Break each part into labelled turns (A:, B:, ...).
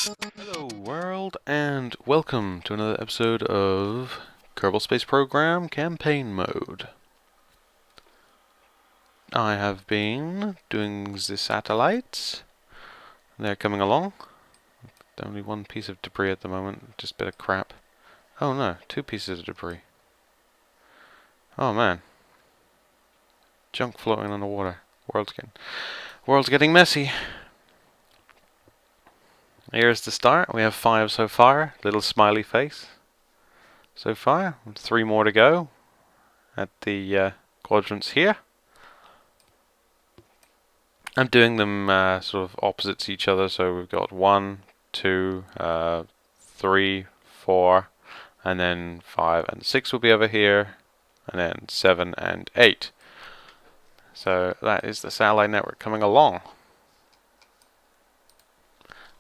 A: Hello world, and welcome to another episode of Kerbal Space Program Campaign Mode. I have been doing the satellites. They're coming along. Only one piece of debris at the moment, just a bit of crap. Oh no, two pieces of debris. Oh man. Junk floating on the water. World's getting messy. Here's the start. We have 5 so far. Little smiley face so far. 3 more to go at the quadrants here. I'm doing them sort of opposites each other, so we've got 1, 2, 3, 4, and then 5 and 6 will be over here, and then 7 and 8. So that is the satellite network coming along.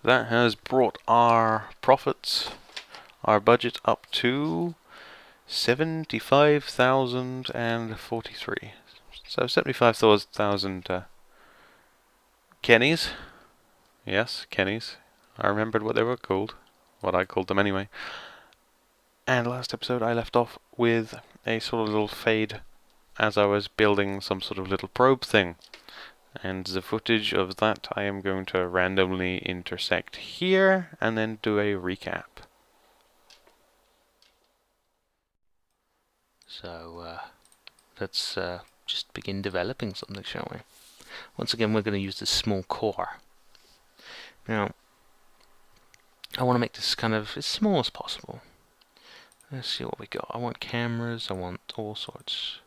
A: That has brought our profits, our budget up to 75,043. So 75,000 Kennies. Yes, Kennies. I remembered what they were called. What I called them anyway. And last episode I left off with a sort of little fade as I was building some sort of little probe thing. And the footage of that I am going to randomly intersect here and then do a recap.
B: So let's just begin developing something, shall we? Once again, we're going to use this small core. Now, I want to make this kind of as small as possible. Let's see what we got. I want cameras, I want all sorts.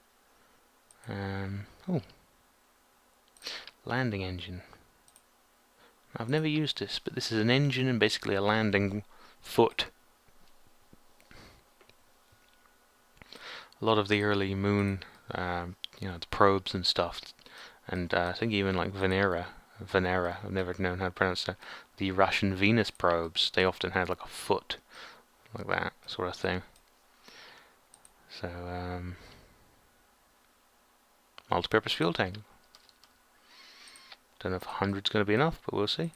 B: Oh, landing engine. I've never used this, but this is an engine and basically a landing foot. A lot of the early moon, the probes and stuff, and I think even like Venera, I've never known how to pronounce that. The Russian Venus probes, they often had like a foot, like that sort of thing. So, multi-purpose fuel tank. Don't know if 100's going to be enough, but we'll see.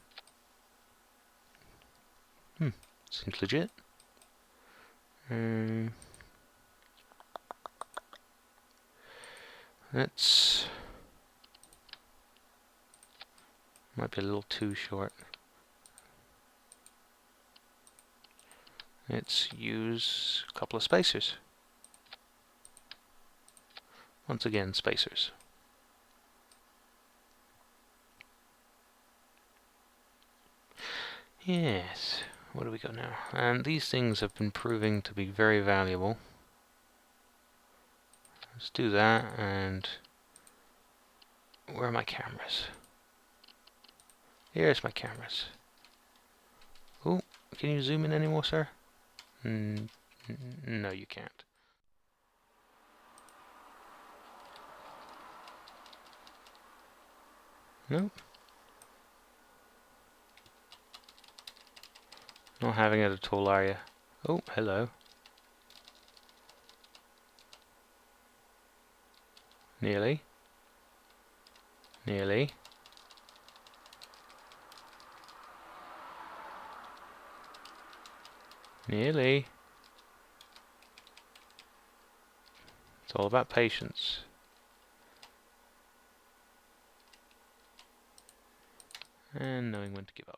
B: Seems legit. Let's... might be a little too short. Let's use a couple of spacers. Once again, spacers. Yes, what do we got now? And these things have been proving to be very valuable. Let's do that, and where are my cameras? Here's my cameras. Oh, can you zoom in anymore, sir? No, you can't. Nope. Not having it at all, are you? Oh, hello. Nearly. Nearly. Nearly. It's all about patience. And knowing when to give up.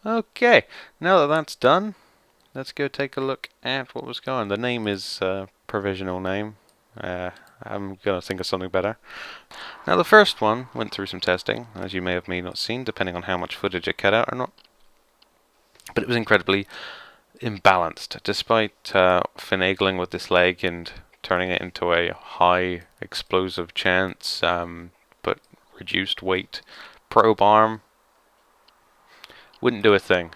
A: Okay, now that that's done, let's go take a look at what was going on. The name is provisional name. I'm going to think of something better. Now the first one went through some testing, as you may have not seen, depending on how much footage it cut out or not. But it was incredibly imbalanced, despite finagling with this leg and turning it into a high explosive chance, but reduced weight probe arm. Wouldn't do a thing.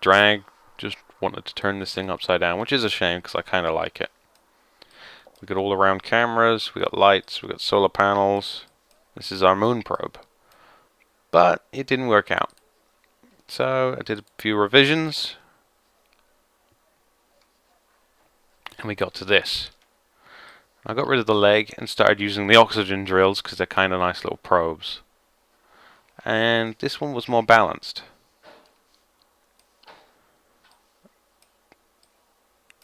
A: drag. Just wanted to turn this thing upside down, which is a shame because I kind of like it. We got all around cameras, we got lights, we got solar panels. This is our moon probe. But it didn't work out. So I did a few revisions. And we got to this. I got rid of the leg and started using the oxygen drills because they're kind of nice little probes. And this one was more balanced.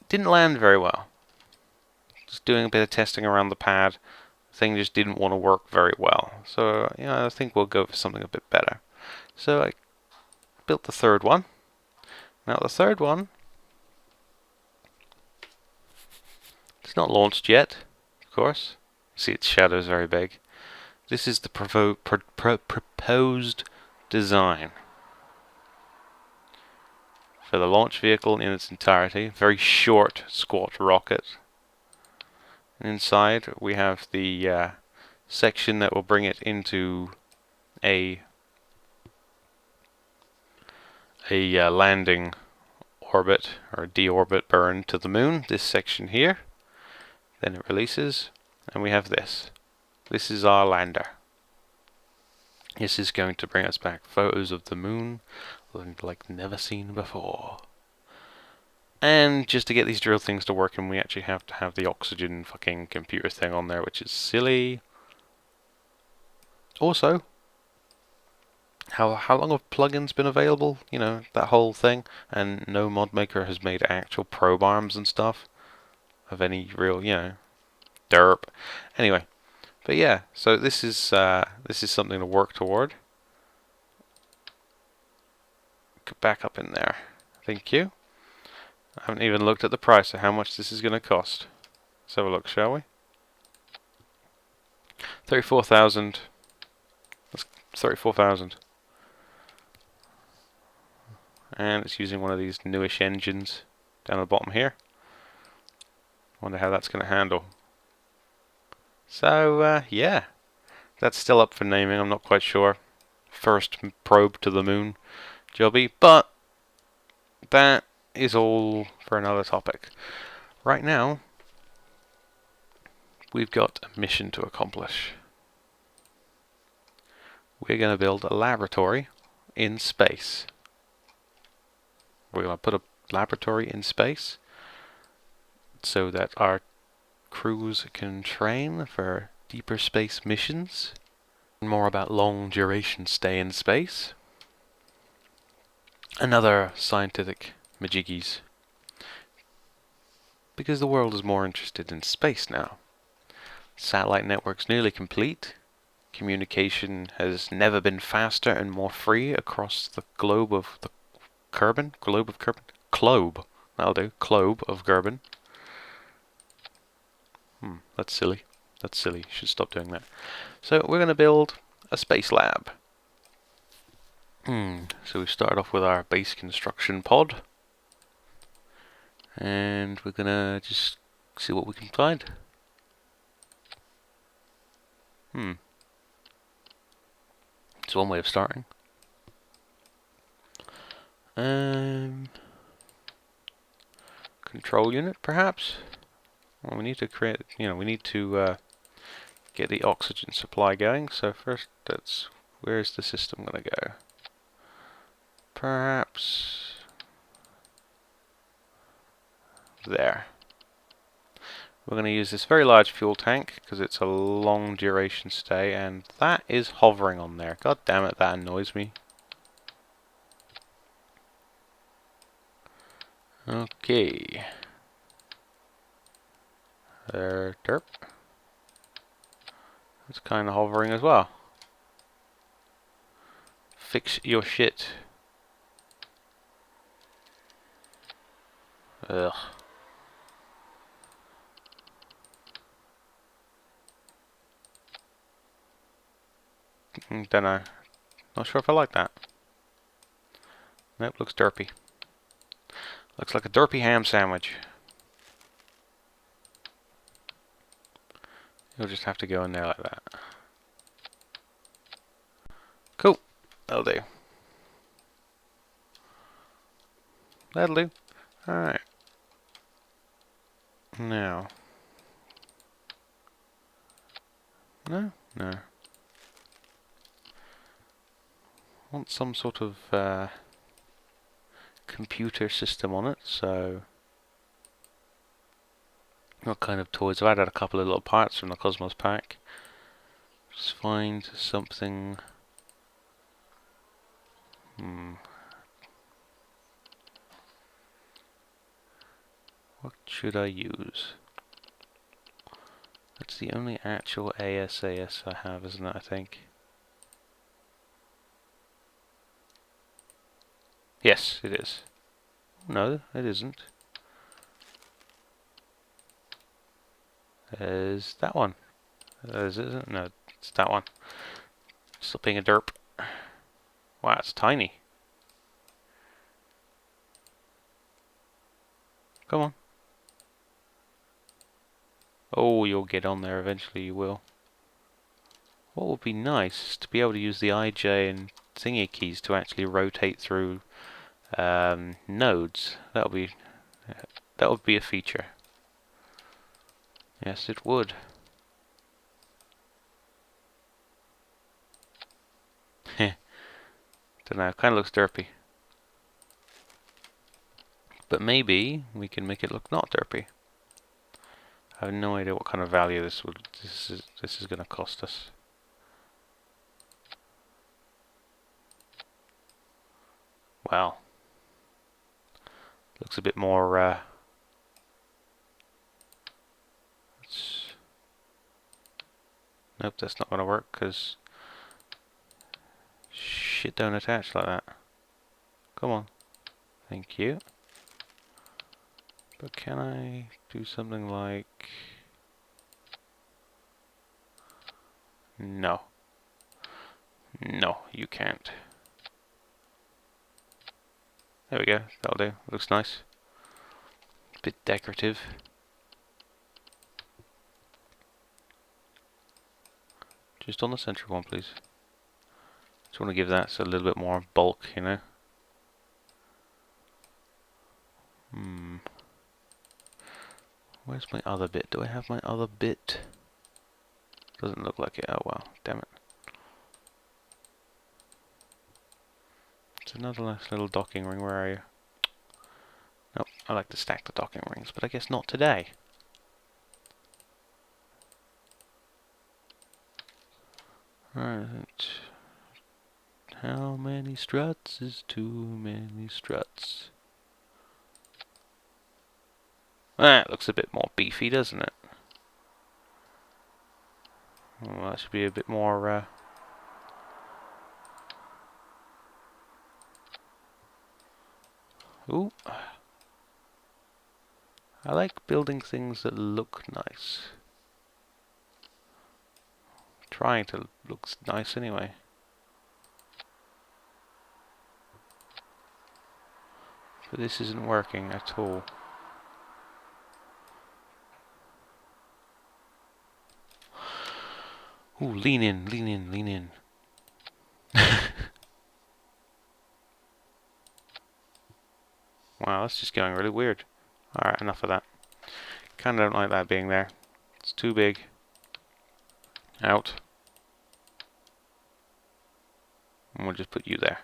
A: Didn't land very well. Just doing a bit of testing around the pad. The thing just didn't want to work very well. So, I think we'll go for something a bit better. So I built the third one. Now the third one, it's not launched yet, of course. See, its shadow is very big. This is the proposed design for the launch vehicle in its entirety. Very short, squat rocket. And inside we have the section that will bring it into a landing orbit or a deorbit burn to the moon. This section here. Then it releases, and we have this. This is our lander. This is going to bring us back photos of the moon like never seen before. And just to get these drill things to work, and we actually have to have the oxygen fucking computer thing on there, which is silly. Also, how long have plugins been available? That whole thing, and no mod maker has made actual probe arms and stuff of any real, derp. Anyway, but yeah, so this is something to work toward. Get back up in there. Thank you. I haven't even looked at the price of how much this is going to cost. Let's have a look, shall we? 34,000. That's 34,000. And it's using one of these newish engines down the bottom here. Wonder how that's going to handle. So, yeah. That's still up for naming, I'm not quite sure. First probe to the moon jobby, but that is all for another topic. Right now, we've got a mission to accomplish. We're going to build a laboratory in space. We're going to put a laboratory in space so that our crews can train for deeper space missions. More about long duration stay in space. Another scientific majiggies. Because the world is more interested in space now. Satellite network's nearly complete. Communication has never been faster and more free across the globe of the Kerbin. Globe. That'll do. Globe of Kerbin. That's silly. That's silly. Should stop doing that. So we're going to build a space lab. So we start off with our base construction pod. And we're going to just see what we can find. It's one way of starting. Control unit, perhaps? Well, we need to create, we need to get the oxygen supply going. So first, where's the system going to go? Perhaps there. We're going to use this very large fuel tank because it's a long duration stay, and that is hovering on there. God damn it, that annoys me. Okay. There, derp. It's kind of hovering as well. Fix your shit. Ugh. Don't know. Not sure if I like that. Nope, looks derpy. Looks like a derpy ham sandwich. You'll just have to go in there like that. Cool. That'll do. That'll do. Alright. Now. No? No. Want some sort of computer system on it, so what kind of toys? I've added a couple of little parts from the Cosmos pack. Just find something. What should I use? That's the only actual ASAS I have, isn't it, I think? Yes, it is. No, it isn't. Is that one? Is it? No, it's that one. Still being a derp. Wow, it's tiny. Come on. Oh, you'll get on there eventually, you will. What would be nice is to be able to use the IJ and thingy keys to actually rotate through nodes. That would be a feature. Yes, it would. Heh. Don't know, kind of looks derpy. But maybe we can make it look not derpy. I have no idea what kind of value this is going to cost us. Well, looks a bit more. Nope, that's not going to work because shit don't attach like that. Come on, thank you. But can I do something like? No. No, you can't. There we go, that'll do. Looks nice. Bit decorative. Just on the central one, please. Just want to give that a little bit more bulk, you know. Where's my other bit? Do I have my other bit? Doesn't look like it. Oh well, damn it. It's another nice little docking ring. Where are you? Nope, I like to stack the docking rings, but I guess not today. Alright. How many struts is too many struts? That looks a bit more beefy, doesn't it? Well, that should be a bit more, Ooh. I like building things that look nice. Trying to look nice anyway. But this isn't working at all. Ooh, lean in, lean in, lean in. Wow, that's just going really weird. Alright, enough of that. Kinda don't like that being there. It's too big. Out. And we'll just put you there.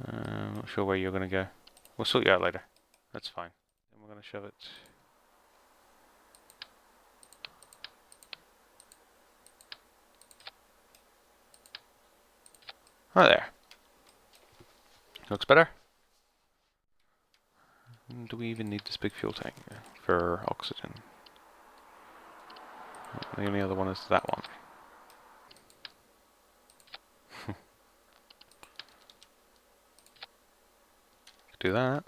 A: I'm not sure where you're gonna go. We'll sort you out later. That's fine. And we're gonna shove it. Oh, there. Looks better. Do we even need this big fuel tank for oxygen? The only other one is that one. Do that.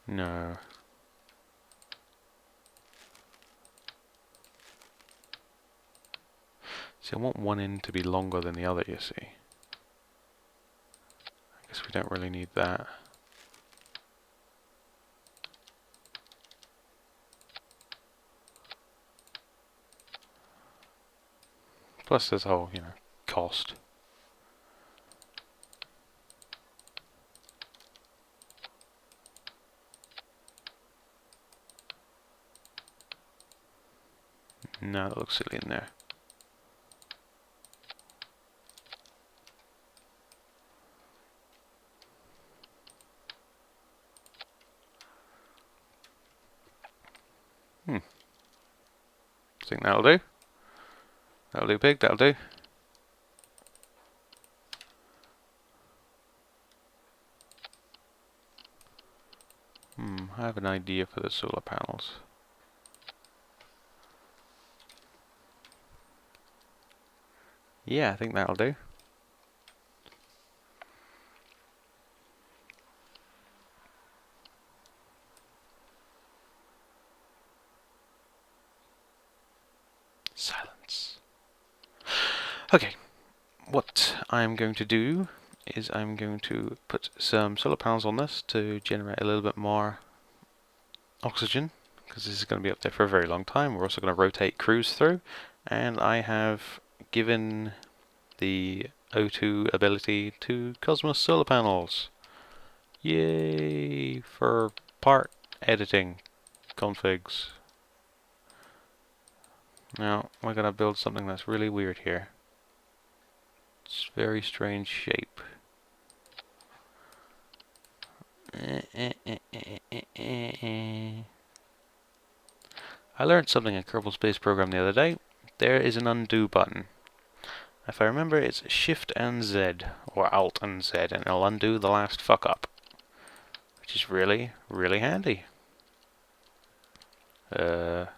A: No. See, I want one end to be longer than the other, you see. I guess we don't really need that. Plus there's a whole, cost. No, that looks silly in there. Think that'll do. That'll do, pig. That'll do. I have an idea for the solar panels. Yeah, I think that'll do. Silence. Okay, what I'm going to do is I'm going to put some solar panels on this to generate a little bit more oxygen, because this is going to be up there for a very long time. We're also going to rotate crews through, and I have given the O2 ability to Cosmos solar panels. Yay for part editing configs. Now we're going to build something that's really weird here. It's a very strange shape. I learned something in Kerbal Space Program the other day. There is an undo button. If I remember, it's Shift and Z, or Alt and Z, and it'll undo the last fuck up, which is really, really handy. That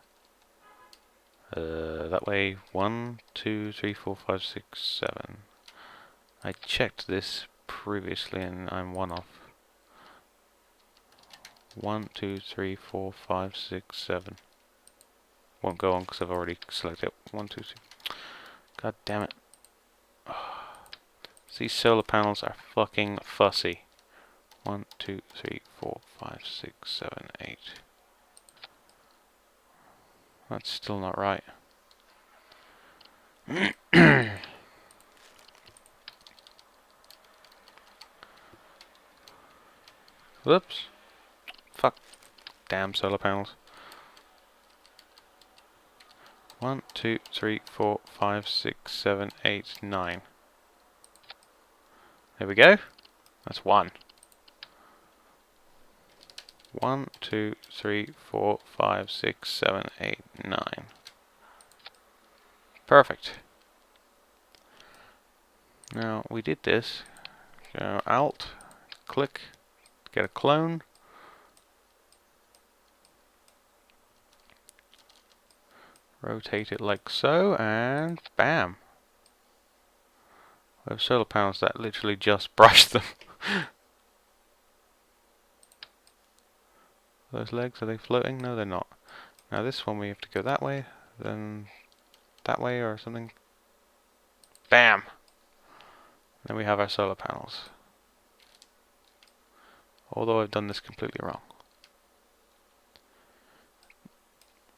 A: way, 1, 2, 3, 4, 5, 6, 7. I checked this previously and I'm one off. 1, 2, 3, 4, 5, 6, 7. Won't go on because I've already selected it. 1, 2, 3. God damn it. These solar panels are fucking fussy. 1, 2, 3, 4, 5, 6, 7, 8. That's still not right. Whoops. Fuck. Damn solar panels. 1, 2, 3, 4, 5, 6, 7, 8, 9. There we go. That's 1. 1, 2, 3, 4, 5, 6, 7, 8, 9. Perfect. Now we did this. Go Alt, click, get a clone. Rotate it like so, and bam. We have solar panels that literally just brush them. Those legs, are they floating? No, they're not. Now this one we have to go that way, then that way or something. Bam! Then we have our solar panels. Although I've done this completely wrong.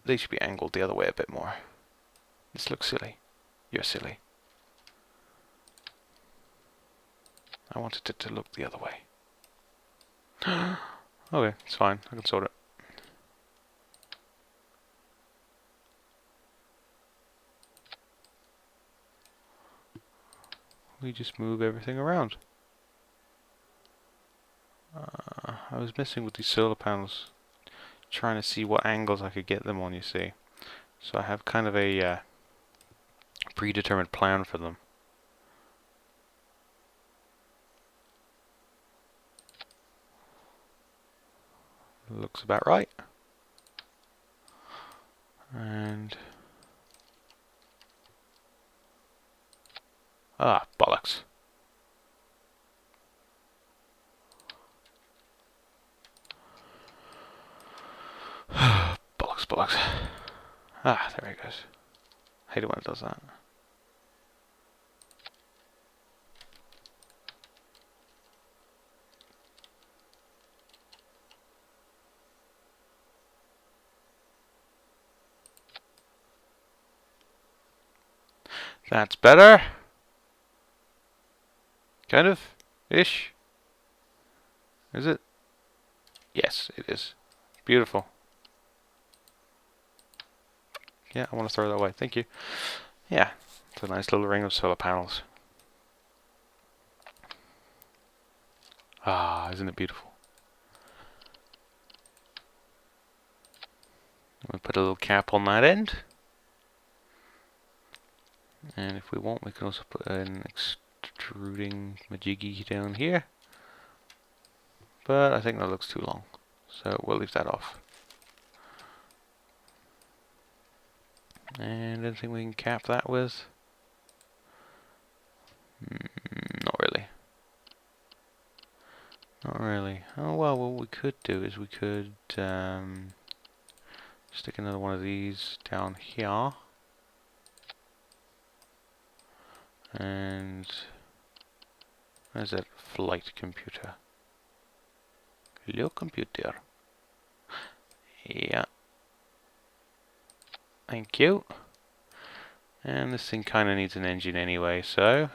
A: They should be angled the other way a bit more. This looks silly. You're silly. I wanted it to look the other way. Okay, it's fine. I can sort it. We just move everything around. I was messing with these solar panels, trying to see what angles I could get them on, you see. So I have kind of a predetermined plan for them. Looks about right. And bollocks. Bollocks. There it goes. Hate it when it does that. That's better. Kind of. Ish. Is it? Yes, it is. Beautiful. Yeah, I want to throw that away. Thank you. Yeah, it's a nice little ring of solar panels. Ah, isn't it beautiful? We'll put a little cap on that end. And if we want, we can also put an extruding majiggy down here. But I think that looks too long, so we'll leave that off. And anything we can cap that with? Not really. Not really. Oh well, what we could do is we could stick another one of these down here. And where's that flight computer? Hello, computer. Yeah. Thank you. And this thing kind of needs an engine anyway, so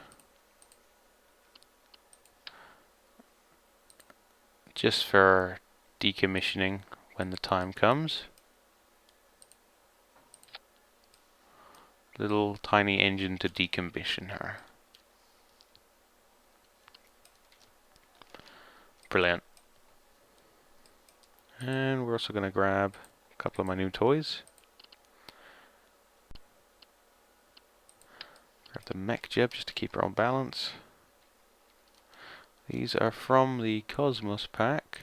A: just for decommissioning when the time comes. Little tiny engine to decommission her. Brilliant. And we're also going to grab a couple of my new toys. Grab the Mechjeb just to keep her on balance. These are from the Cosmos pack.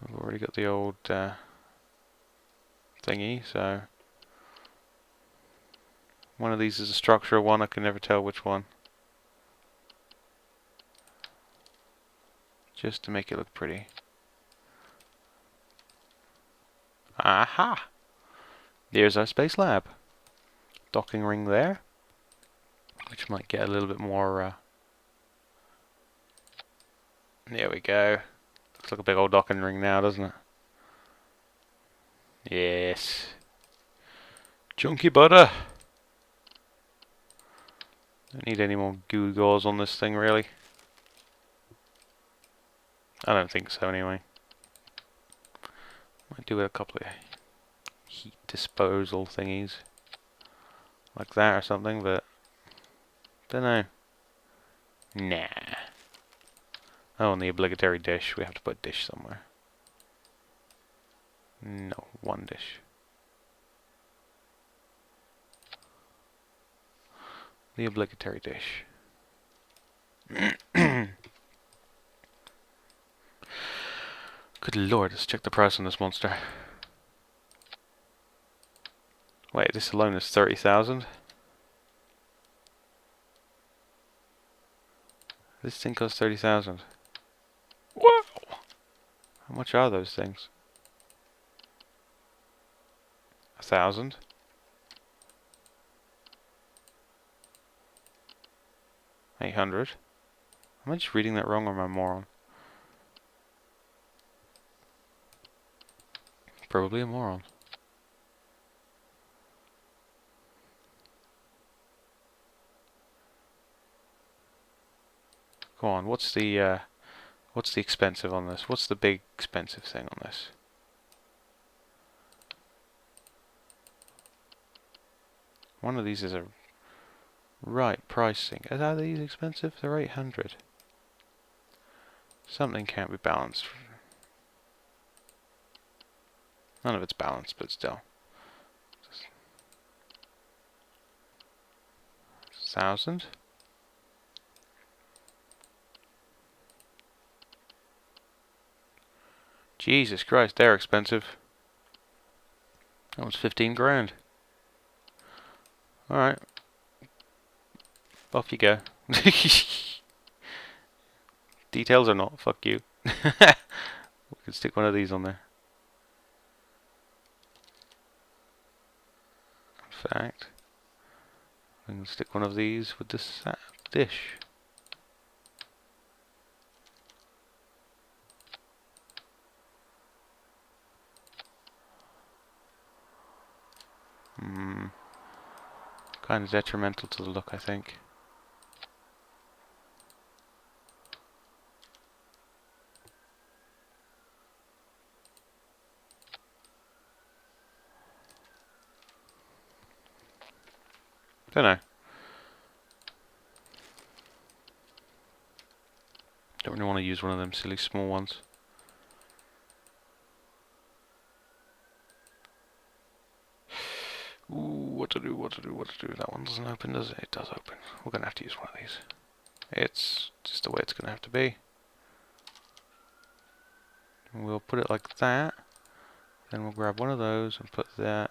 A: I've already got the old thingy, so one of these is a structural one, I can never tell which one. Just to make it look pretty. Aha! There's our space lab. Docking ring there, which might get a little bit more. There we go. Looks like a big old docking ring now, doesn't it? Yes. Chunky butter. Don't need any more goo gauze on this thing, really. I don't think so, anyway. Might do a couple of heat disposal thingies, like that or something, but don't know. Nah. Oh, and the obligatory dish. We have to put dish somewhere. No, one dish. The obligatory dish. Good lord, let's check the price on this monster. Wait, this alone is 30,000? This thing costs 30,000. Wow! How much are those things? 1,000? $800? Am I just reading that wrong or am I a moron? Probably a moron. Go on, what's the expensive on this? What's the big expensive thing on this? One of these is a right pricing. Are these expensive? They're 800. Something can't be balanced. None of it's balanced, but still. 1,000? Jesus Christ, they're expensive. That was 15 grand. Alright. Off you go. Details or not, fuck you. We can stick one of these on there. In fact, we can stick one of these with this dish. Kind of detrimental to the look, I think. Don't know. Don't really want to use one of them silly small ones. Ooh, what to do, what to do, what to do. That one doesn't open, does it? It does open. We're going to have to use one of these. It's just the way it's going to have to be. And we'll put it like that. Then we'll grab one of those and put that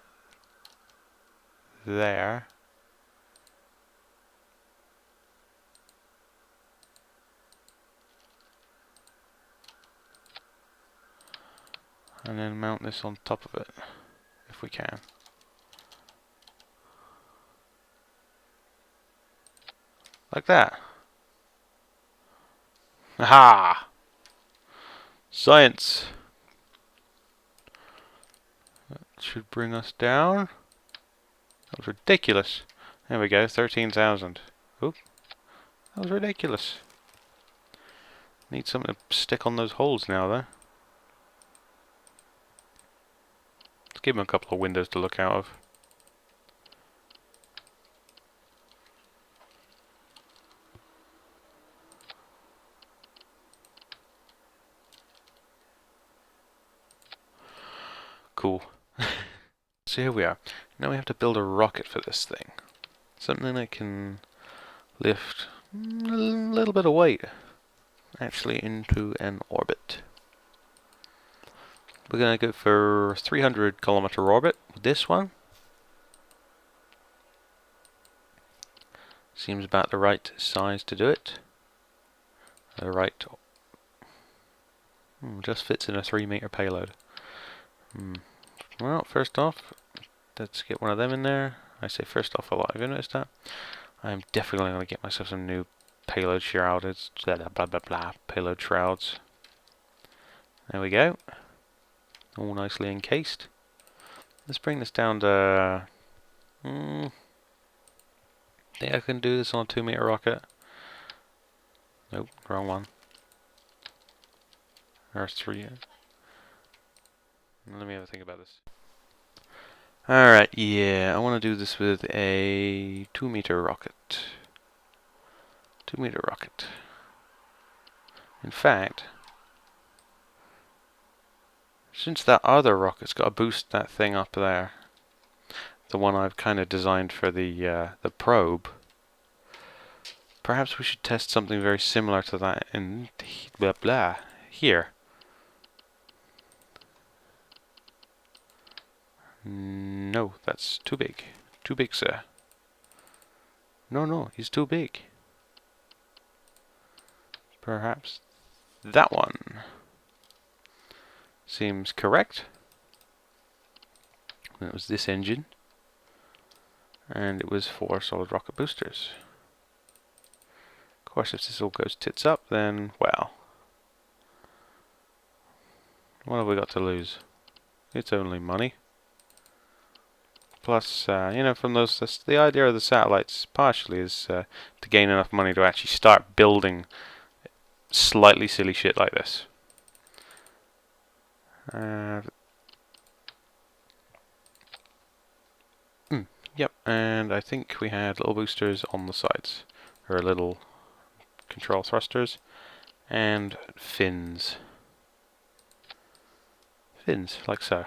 A: there. And then mount this on top of it, if we can. Like that. Aha! Science! That should bring us down. That was ridiculous. There we go, 13,000. Oop. That was ridiculous. Need something to stick on those holes now, though. Let's give them a couple of windows to look out of. Cool. So here we are. Now we have to build a rocket for this thing. Something that can lift a little bit of weight actually into an orbit. We're going to go for 300-kilometer orbit with this one. Seems about the right size to do it. The right... just fits in a 3-meter payload. Well, first off, let's get one of them in there. I say first off a lot. Have you noticed that? I'm definitely going to get myself some new payload shrouds. Blah blah blah. Payload shrouds. There we go. All nicely encased. Let's bring this down to... think I can do this on a 2-meter rocket. Nope, wrong one. There's 3. Let me have a think about this. Alright, yeah, I want to do this with a 2-meter rocket. 2-meter rocket. In fact, since that other rocket's got to boost that thing up there, the one I've kind of designed for the probe, perhaps we should test something very similar to that in blah blah here. No, that's too big. Too big, sir. No, he's too big. Perhaps that one seems correct. It was this engine, and it was 4 solid rocket boosters. Of course, if this all goes tits up, then, well, what have we got to lose? It's only money. Plus, you know, from those, the idea of the satellites partially is to gain enough money to actually start building slightly silly shit like this. Yep, and I think we had little boosters on the sides, or little control thrusters, and fins. Fins, like so.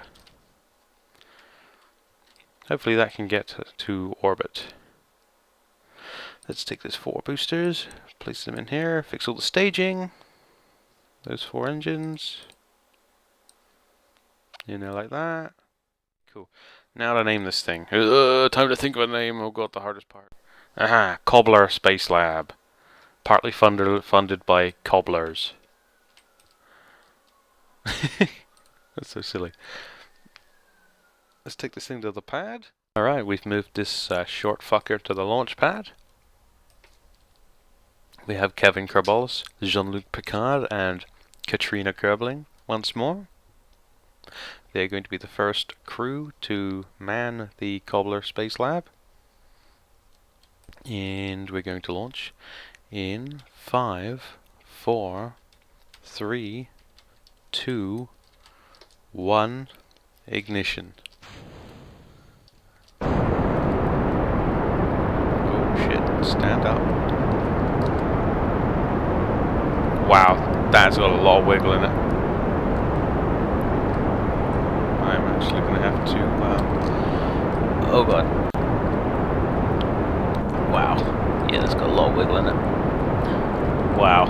A: Hopefully that can get to orbit. Let's take those 4 boosters, place them in here, fix all the staging. Those 4 engines. You know, like that. Cool. Now to name this thing. Time to think of a name. Oh god, the hardest part. Aha, Cobbler Space Lab. Partly funded by cobblers. That's so silly. Let's take this thing to the pad. Alright, we've moved this short fucker to the launch pad. We have Kevin Kerbolis, Jean-Luc Picard, and Katrina Kerbling once more. They're going to be the first crew to man the Cobbler Space Lab. And we're going to launch in 5, 4, 3, 2, 1, ignition. Stand up. Wow, that's got a lot of wiggle in it. I'm actually going to have to... oh god. Wow. Yeah, that's got a lot of wiggle in it. Wow.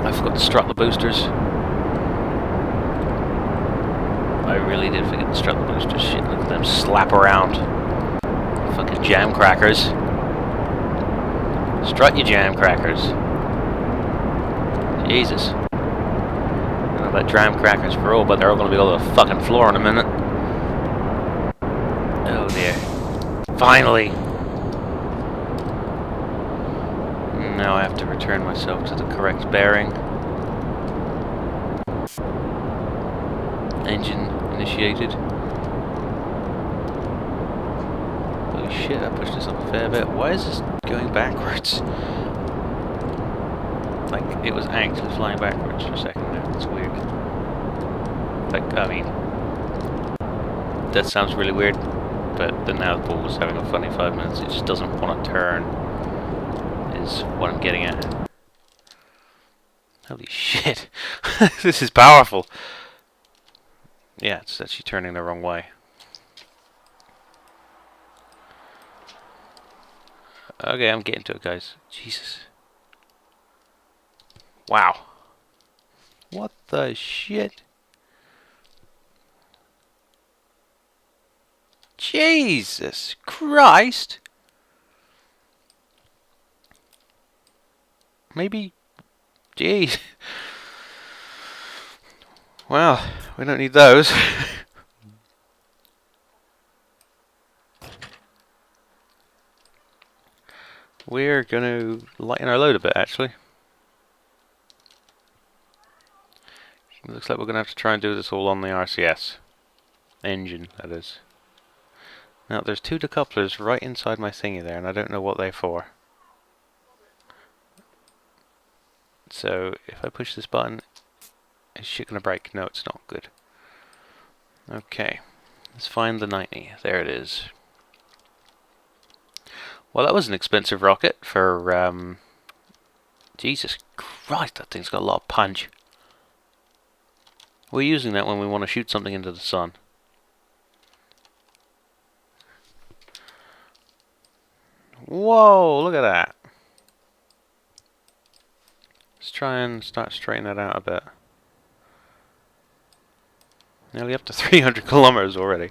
A: I forgot to strut the boosters. I really did forget to strut the boosters. Shit, look at them slap around. Fucking jam crackers. Strut your jam crackers. Jesus. I don't know about jam crackers for all, but they're all going to be on the fucking floor in a minute. Oh dear. Finally! Now I have to return myself to the correct bearing. Engine initiated. Holy shit, I pushed this up a fair bit. Why is this going backwards? Like, it was actually flying backwards for a second there. That's weird. Like, I mean, that sounds really weird, but the nav ball was having a funny 5 minutes. It just doesn't want to turn, is what I'm getting at. Holy shit. This is powerful. Yeah, it's actually turning the wrong way. Okay, I'm getting to it, guys. Jesus. Wow. What the shit? Jesus Christ! Maybe... Jeez. Well, we don't need those. We're going to lighten our load a bit, actually. Looks like we're going to have to try and do this all on the RCS. Engine, that is. Now, there's two decouplers right inside my thingy there, and I don't know what they're for. So, if I push this button, is shit going to break? No, it's not. Good. Okay. Let's find the 90. There it is. Well, that was an expensive rocket for, Jesus Christ, that thing's got a lot of punch. We're using that when we want to shoot something into the sun. Whoa, look at that. Let's try and start straightening that out a bit. Nearly up to 300 kilometers already.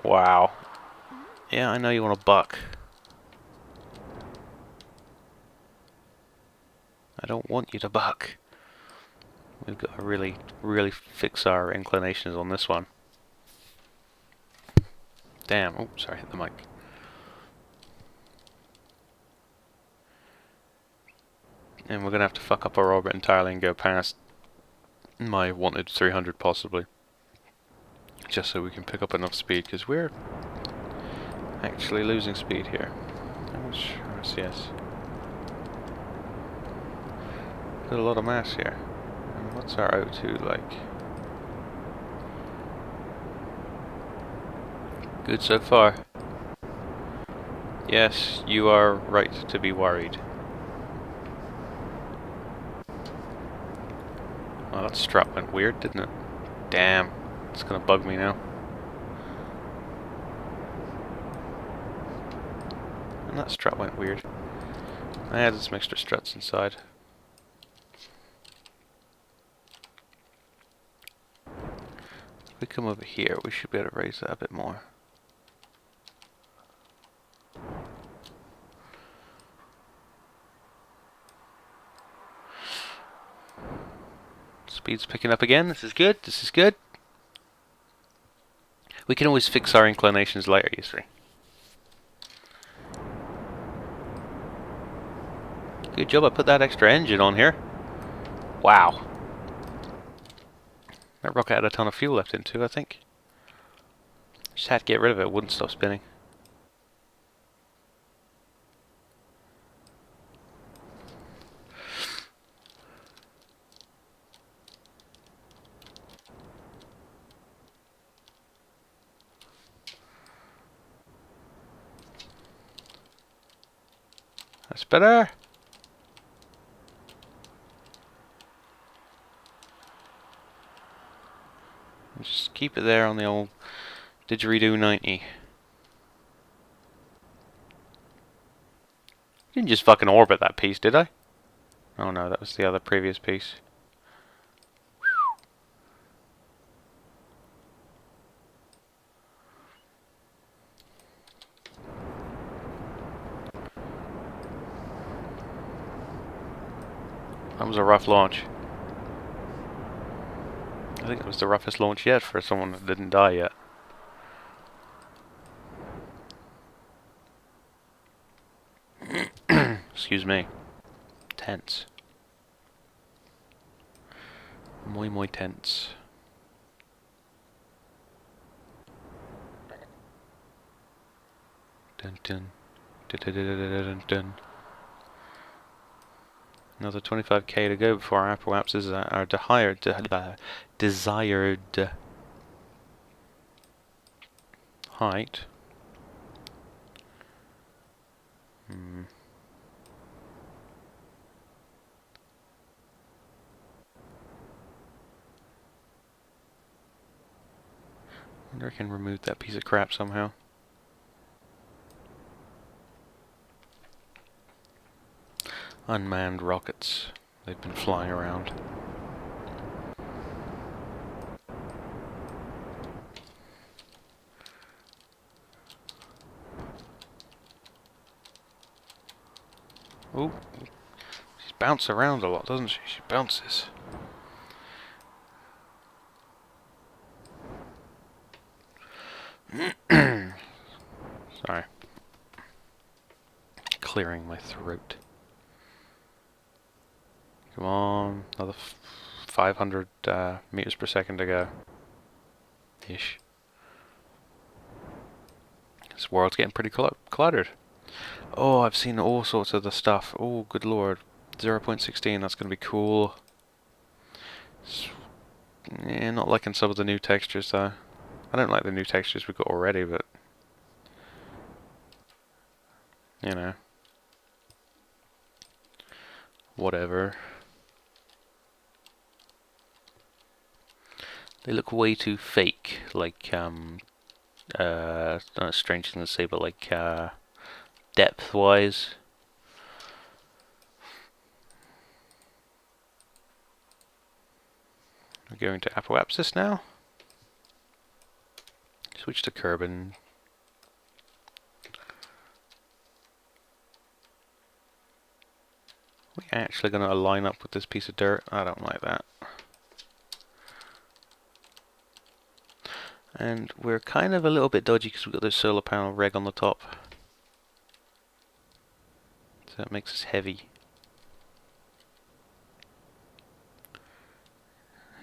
A: Wow. Yeah, I know you want to buck. I don't want you to buck. We've got to really, really fix our inclinations on this one. Damn. Oh, sorry, hit the mic. And we're going to have to fuck up our orbit entirely and go past my wanted 300 possibly. Just so we can pick up enough speed, because we're actually losing speed here. How much RCS? Got a lot of mass here. And what's our O2 like? Good so far. Yes, you are right to be worried. Oh, that strut went weird, didn't it? Damn, it's gonna bug me now. And that strut went weird. I added some extra struts inside. If we come over here, we should be able to raise that a bit more. Speed's picking up again. This is good. This is good. We can always fix our inclinations later, you see. Good job I put that extra engine on here. Wow. That rocket had a ton of fuel left in too, I think. Just had to get rid of it. It wouldn't stop spinning. That's better. Just keep it there on the old didgeridoo 90. Didn't just fucking orbit that piece, did I? Oh no, that was the other previous piece. That was a rough launch. I think it was the roughest launch yet for someone that didn't die yet. Excuse me. Tense. Muy tense. Dun dun. Dun dun dun dun dun dun. Another 25k to go before our apoapses are desired height. I wonder if I can remove that piece of crap somehow. Unmanned rockets. They've been flying around. Ooh. She bounces around a lot, doesn't she? She bounces. Sorry. Clearing my throat. Come on. Another 500 meters per second to go. Ish. This world's getting pretty cluttered. Oh, I've seen all sorts of the stuff. Oh, good lord. 0.16, that's going to be cool. Yeah, not liking some of the new textures though. I don't like the new textures we've got already, but... you know. Whatever. They look way too fake, like, not strange thing to say, but like, depth-wise. We're going to apoapsis now. Switch to Kerbin. We're actually going to line up with this piece of dirt. I don't like that. And we're kind of a little bit dodgy because we've got this solar panel reg on the top. So it makes us heavy.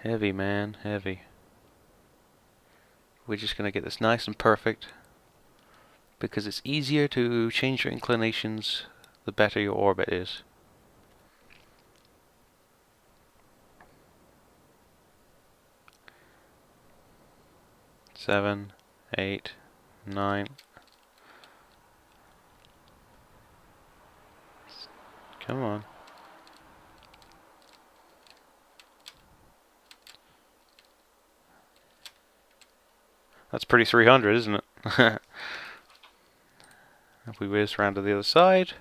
A: Heavy, man, heavy. We're just going to get this nice and perfect because it's easier to change your inclinations the better your orbit is. Seven, 8, 9. Come on. That's pretty 300, isn't it? If we whiz around to the other side.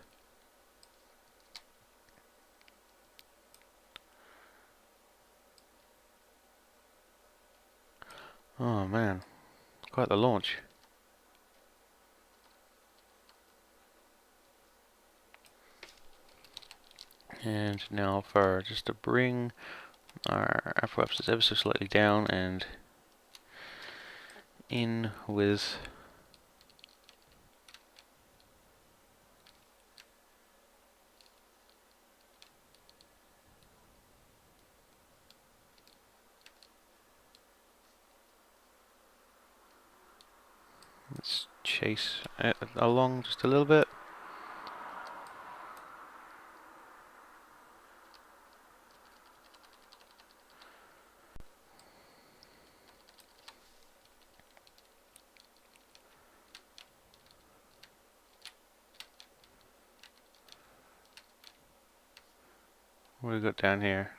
A: Oh man, quite the launch. And now for just to bring our apoapsis ever so slightly down and in with let's chase it along just a little bit. What do we got down here?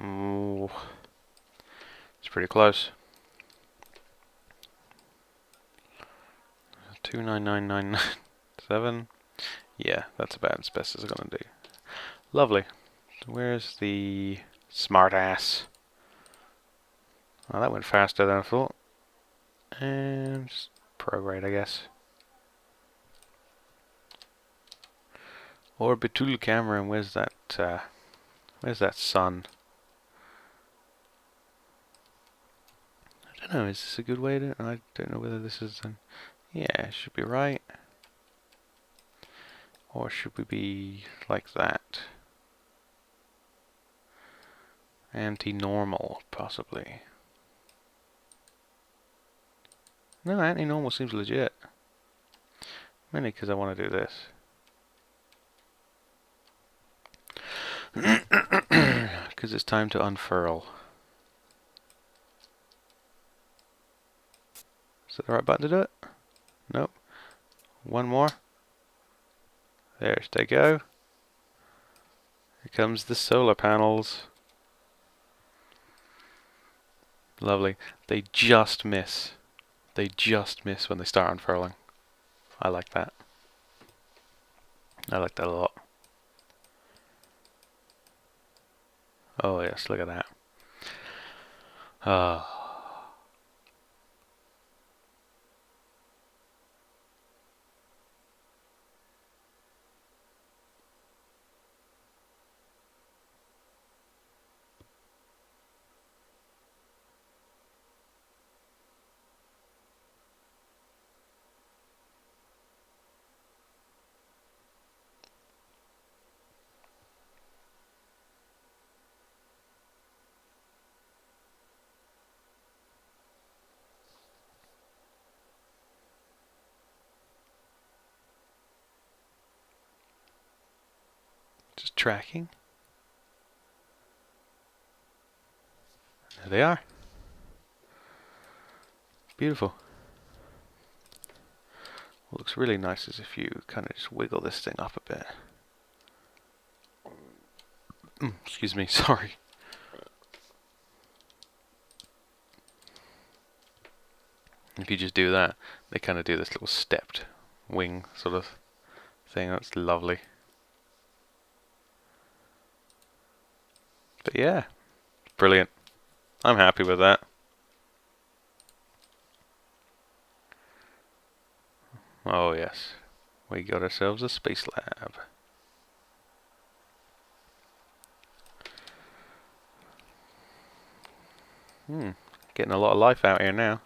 A: Ooh, it's pretty close. 29997. Yeah, that's about as best as it's gonna do. Lovely. So where's the smart ass? Well, that went faster than I thought. And just prograde, I guess. Orbital camera, and where's that sun? I don't know, is this a good way to... I don't know whether this is... yeah, it should be right. Or should we be like that? Anti-normal, possibly. No, anti-normal seems legit. Mainly because I want to do this. Because it's time to unfurl. Is that the right button to do it? Nope. One more. There they go. Here comes the solar panels. Lovely. They just miss. They just miss when they start unfurling. I like that. I like that a lot. Oh yes, look at that. Just tracking. There they are. Beautiful. What looks really nice is if you kind of just wiggle this thing up a bit. Excuse me, sorry. If you just do that, they kind of do this little stepped wing sort of thing. That's lovely. But yeah, brilliant. I'm happy with that. Oh yes, we got ourselves a space lab. Getting a lot of life out here now.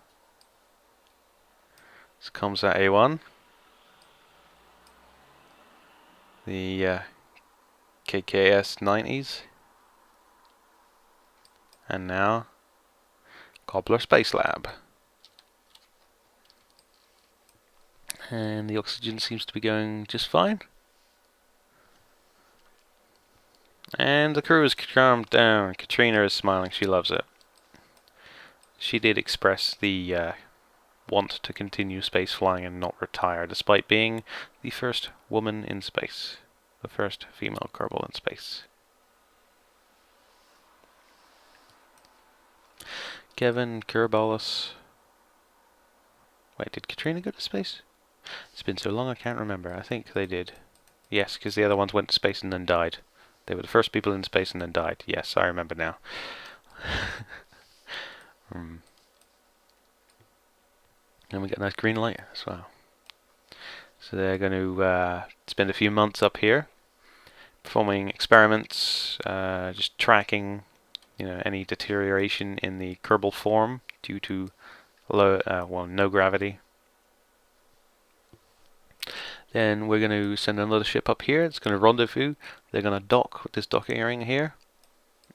A: This comes at A1. The KKS 90s. And now, Cobbler Space Lab. And the oxygen seems to be going just fine. And the crew is calmed down. Katrina is smiling, she loves it. She did express the want to continue space flying and not retire, despite being the first woman in space. The first female Kerbal in space. Kevin, Kerbalis. Wait, did Katrina go to space? It's been so long I can't remember. I think they did. Yes, because the other ones went to space and then died. They were the first people in space and then died. Yes, I remember now. And we got a nice green light as well. So they're going to spend a few months up here, performing experiments, just tracking, any deterioration in the Kerbal form due to no gravity. Then we're going to send another ship up here. It's going to rendezvous. They're going to dock with this docking ring here,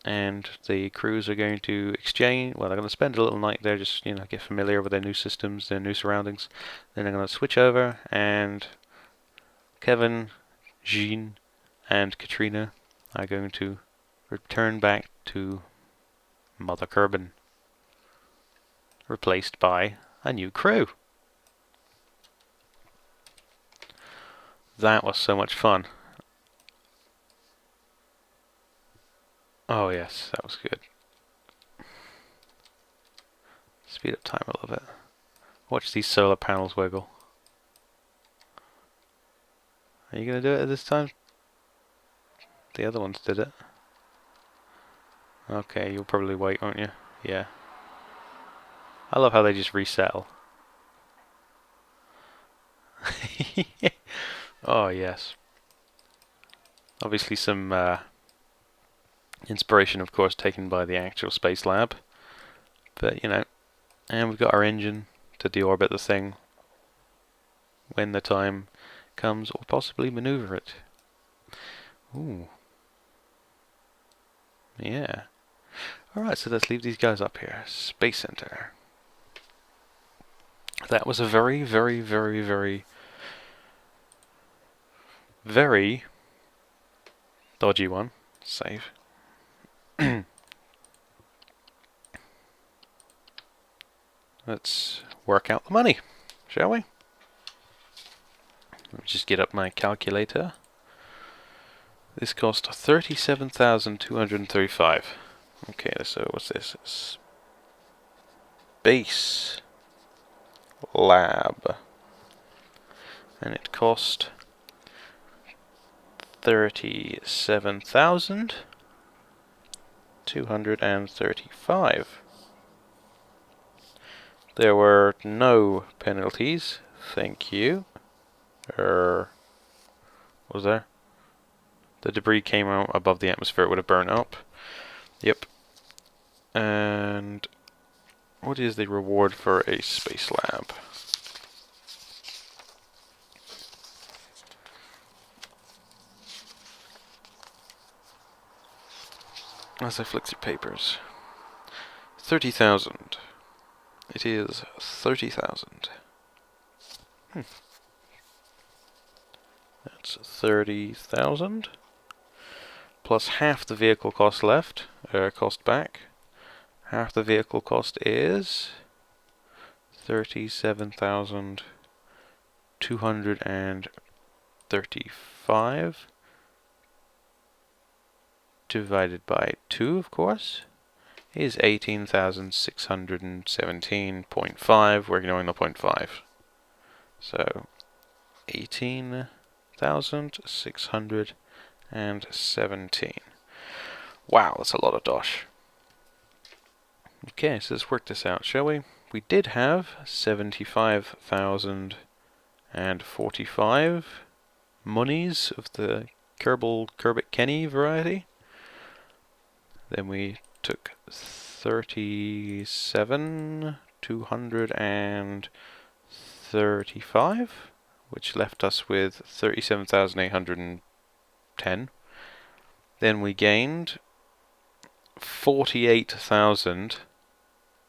A: and the crews are going to exchange. Well, they're going to spend a little night there, just get familiar with their new systems, their new surroundings. Then they're going to switch over, and Kevin, Jean, and Katrina are going to return back to Mother Kerbin, replaced by a new crew. That was so much fun. Oh yes, that was good. Speed up time a little bit. Watch these solar panels wiggle. Are you going to do it this time? The other ones did it. Okay, you'll probably wait, won't you? Yeah. I love how they just resettle. Oh yes. Obviously some inspiration, of course, taken by the actual space lab. But, and we've got our engine to deorbit the thing when the time comes, or possibly maneuver it. Ooh. Yeah. Alright, so let's leave these guys up here. Space Center. That was a very, very, very, very, very dodgy one. Save. Let's work out the money, shall we? Let me just get up my calculator. This cost 37,235. Okay, so what's this? It's BACE Lab, and it cost 37,235. There were no penalties. Thank you. Was there? The debris came out above the atmosphere, it would have burned up. Yep. And what is the reward for a space lab? As I flick through papers. 30,000. It is 30,000. That's 30,000. Plus half the vehicle cost left, cost back. Half the vehicle cost is 37,235 divided by 2, of course, is 18,617.5. We're ignoring the 0.5. So 18,617. Wow, that's a lot of dosh. Okay, so let's work this out, shall we? We did have 75,045 monies of the Kerbit Kenny variety. Then we took 37,235, which left us with 37,810. Then we gained 48,000,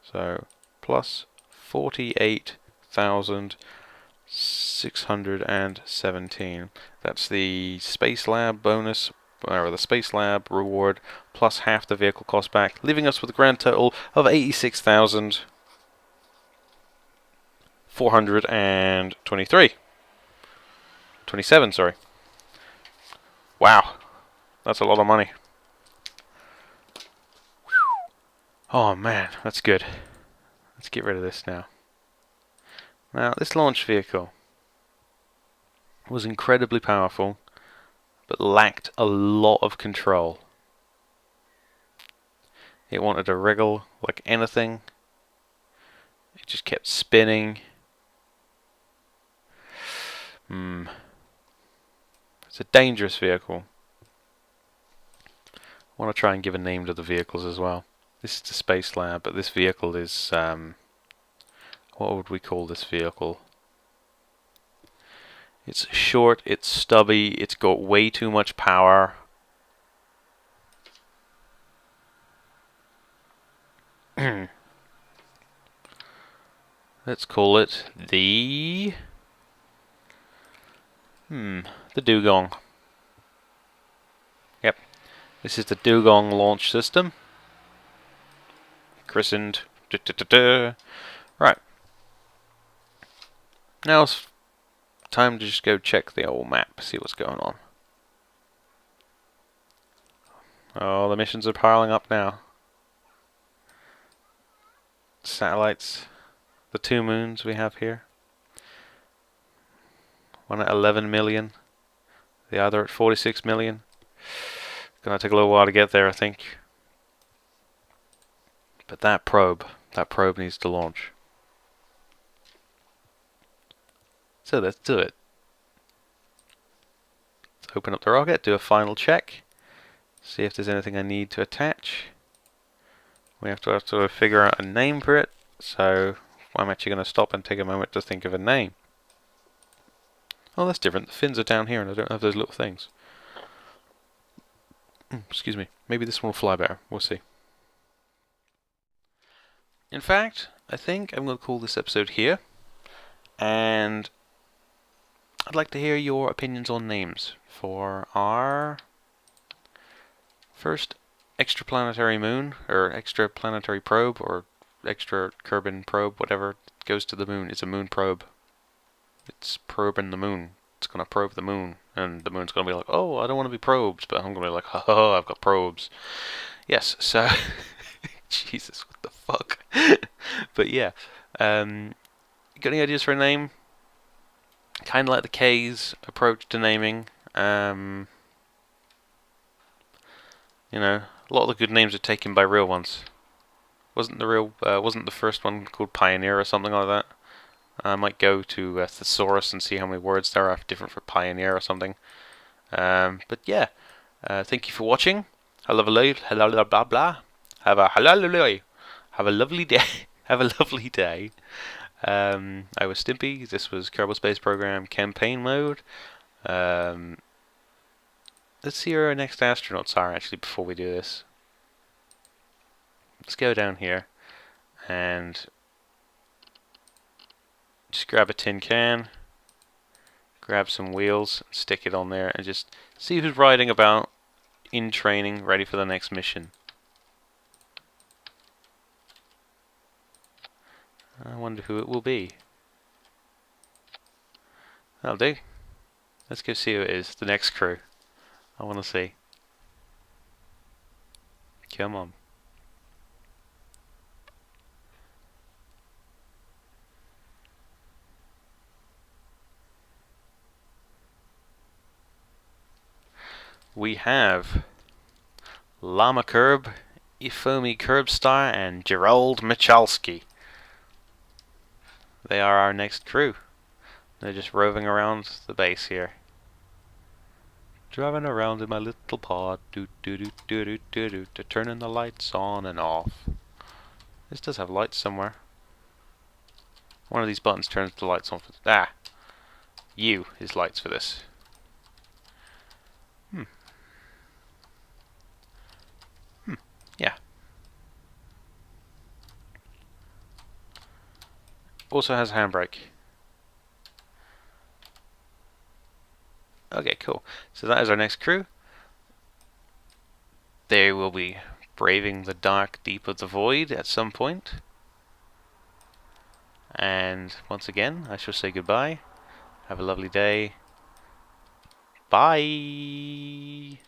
A: so plus 48,617. That's the Space Lab bonus, or the Space Lab reward, plus half the vehicle cost back, leaving us with a grand total of 86,423. 27, sorry. Wow, that's a lot of money. Oh man, that's good. Let's get rid of this now. Now, this launch vehicle was incredibly powerful, but lacked a lot of control. It wanted to wriggle like anything. It just kept spinning. It's a dangerous vehicle. I want to try and give a name to the vehicles as well. This is the Space Lab, but this vehicle is, what would we call this vehicle? It's short, it's stubby, it's got way too much power. Let's call it the the Dugong. Yep, this is the Dugong launch system, christened. Right, now it's time to just go check the old map, see what's going on. Oh, the missions are piling up now. Satellites, the 2 moons we have here. One at 11 million, the other at 46 million. Gonna take a little while to get there, I think. But that probe needs to launch. So let's do it. Let's open up the rocket, do a final check, see if there's anything I need to attach. We have to figure out a name for it, so I'm actually going to stop and take a moment to think of a name. Oh, that's different. The fins are down here and I don't have those little things. Excuse me. Maybe this one will fly better. We'll see. In fact, I think I'm going to call this episode here. And I'd like to hear your opinions on names for our first extraplanetary moon, or extraplanetary probe, or extra Kerbin probe, whatever goes to the moon. It's a moon probe. It's probing the moon. It's gonna probe the moon, and the moon's gonna be like, "Oh, I don't want to be probed," but I'm gonna be like, "Ha, I've got probes." Yes. So, Jesus, what the fuck? But yeah, got any ideas for a name? Kind of like the K's approach to naming. You know, a lot of the good names are taken by real ones. Wasn't the first one called Pioneer or something like that? I might go to Thesaurus and see how many words there are different for Pioneer or something. But yeah, thank you for watching. Have a lovely day. Have a lovely day. Have a lovely day. I was Stimpy. This was Kerbal Space Program Campaign Mode. Let's see who our next astronauts are actually before we do this. Let's go down here and just grab a tin can, grab some wheels, stick it on there, and just see who's riding about in training, ready for the next mission. I wonder who it will be. That'll do. Let's go see who it is, the next crew. I want to see. Come on. We have Llama Curb, Ifomi Curbstar, and Gerald Michalski. They are our next crew. They're just roving around the base here. Driving around in my little pod, turning the lights on and off. This does have lights somewhere. One of these buttons turns the lights on for U is lights for this. Yeah. Also has a handbrake. Okay, cool. So that is our next crew. They will be braving the dark deep of the void at some point. And once again, I shall say goodbye. Have a lovely day. Bye!